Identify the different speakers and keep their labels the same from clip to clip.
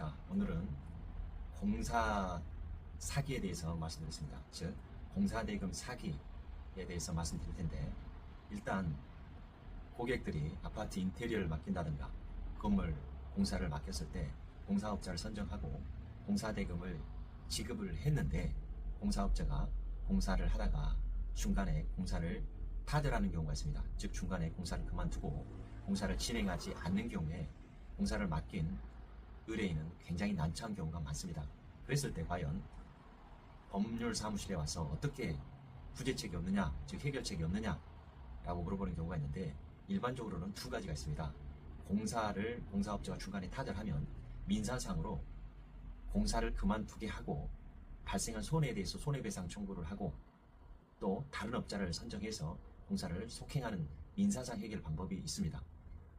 Speaker 1: 안녕하십니까. 오늘은 공사 사기에 대해서 말씀드리겠습니다. 즉 공사대금 사기에 대해서 말씀드릴 텐데, 일단 고객들이 아파트 인테리어를 맡긴다든가 건물 공사를 맡겼을 때 공사업자를 선정하고 공사대금을 지급을 했는데, 공사업자가 공사를 하다가 중간에 공사를 타결하는 경우가 있습니다. 즉 중간에 공사를 그만두고 공사를 진행하지 않는 경우에 공사를 맡긴 의뢰인은 굉장히 난처한 경우가 많습니다. 그랬을 때 과연 법률 사무실에 와서 어떻게 구제책이 없느냐, 즉 해결책이 없느냐 라고 물어보는 경우가 있는데, 일반적으로는 두 가지가 있습니다. 공사를 공사업자가 중간에 타결하면 민사상으로 공사를 그만두게 하고 발생한 손해에 대해서 손해배상 청구를 하고, 또 다른 업자를 선정해서 공사를 속행하는 민사상 해결 방법이 있습니다.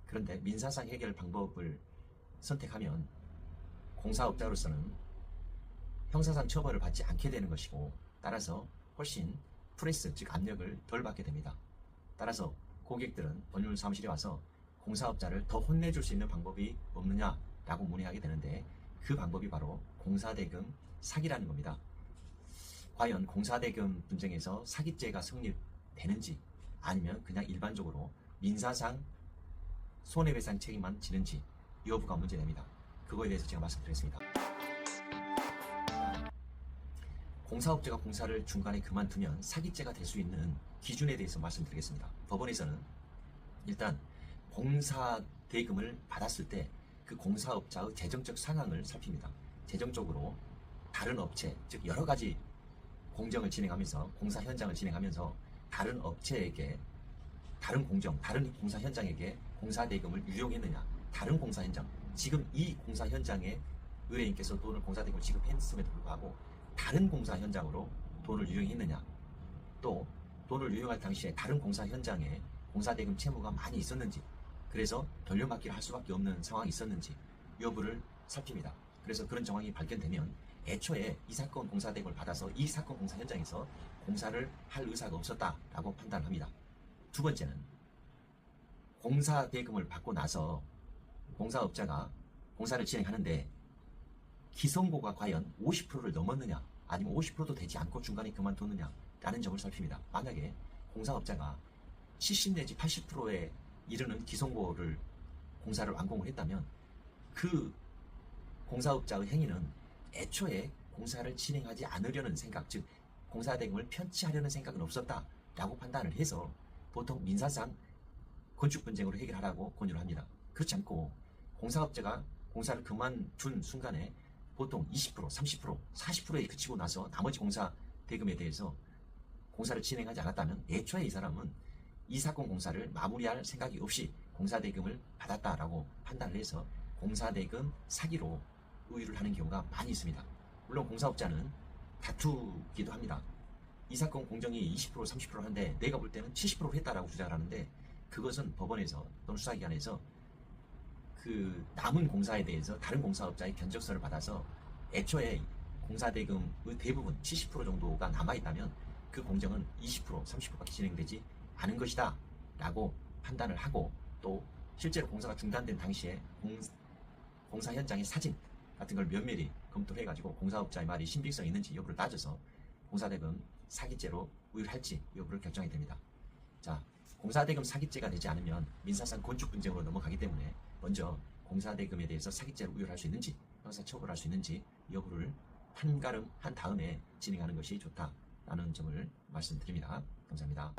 Speaker 1: 그런데 민사상 해결 방법을 선택하면 공사업자로서는 형사상 처벌을 받지 않게 되는 것이고, 따라서 훨씬 프레스, 즉 압력을 덜 받게 됩니다. 따라서 고객들은 법률 사무실에 와서 공사업자를 더 혼내줄 수 있는 방법이 없느냐라고 문의하게 되는데, 그 방법이 바로 공사대금 사기라는 겁니다. 과연 공사대금 분쟁에서 사기죄가 성립되는지, 아니면 그냥 일반적으로 민사상 손해배상 책임만 지는지, 이 여부가 문제됩니다. 그거에 대해서 제가 말씀드리겠습니다. 공사업자가 공사를 중간에 그만두면 사기죄가 될 수 있는 기준에 대해서 말씀드리겠습니다. 법원에서는 일단 공사 대금을 받았을 때 그 공사업자의 재정적 상황을 살핍니다. 재정적으로 다른 업체, 즉 여러 가지 공정을 진행하면서, 공사 현장을 진행하면서 다른 업체에게, 다른 공정, 다른 공사 현장에게 공사 대금을 유용했느냐, 다른 공사 현장, 지금 이 공사 현장에 의뢰인께서 돈을 공사 대금을 지급했음에도 불구하고 다른 공사 현장으로 돈을 유용했느냐, 또 돈을 유용할 당시에 다른 공사 현장에 공사 대금 채무가 많이 있었는지, 그래서 돌려막기를 할 수밖에 없는 상황이 있었는지 여부를 살핍니다. 그래서 그런 정황이 발견되면 애초에 이 사건 공사 대금을 받아서 이 사건 공사 현장에서 공사를 할 의사가 없었다라고 판단합니다. 두 번째는 공사 대금을 받고 나서 공사업자가 공사를 진행하는데 기성고가 과연 50%를 넘었느냐, 아니면 50%도 되지 않고 중간에 그만뒀느냐 라는 점을 살핍니다. 만약에 공사업자가 70 내지 80%에 이르는 기성고를 공사를 완공을 했다면, 그 공사업자의 행위는 애초에 공사를 진행하지 않으려는 생각, 즉 공사대금을 편취하려는 생각은 없었다라고 판단을 해서 보통 민사상 건축분쟁으로 해결하라고 권유를 합니다. 그렇지 않고 공사업자가 공사를 그만둔 순간에 보통 20%, 30%, 40%에 그치고 나서 나머지 공사 대금에 대해서 공사를 진행하지 않았다면, 애초에 이 사람은 이 사건 공사를 마무리할 생각이 없이 공사 대금을 받았다라고 판단을 해서 공사 대금 사기로 의유를 하는 경우가 많이 있습니다. 물론 공사업자는 다투기도 합니다. 이 사건 공정이 20%, 30% 하는데 내가 볼 때는 70% 했다라고 주장을 하는데, 그것은 법원에서 또는 수사기관에서 그 남은 공사에 대해서 다른 공사업자의 견적서를 받아서 애초에 공사대금의 대부분 70% 정도가 남아있다면 그 공정은 20%, 30%밖에 진행되지 않은 것이다 라고 판단을 하고, 또 실제로 공사가 중단된 당시에 공사 현장의 사진 같은 걸 면밀히 검토를 해가지고 공사업자의 말이 신빙성이 있는지 여부를 따져서 공사대금 사기죄로 의율할지 여부를 결정하게 됩니다. 자, 공사대금 사기죄가 되지 않으면 민사상 건축분쟁으로 넘어가기 때문에 먼저 공사대금에 대해서 사기죄로 의율할 수 있는지, 형사처벌할 수 있는지 여부를 한가름 한 다음에 진행하는 것이 좋다라는 점을 말씀드립니다. 감사합니다.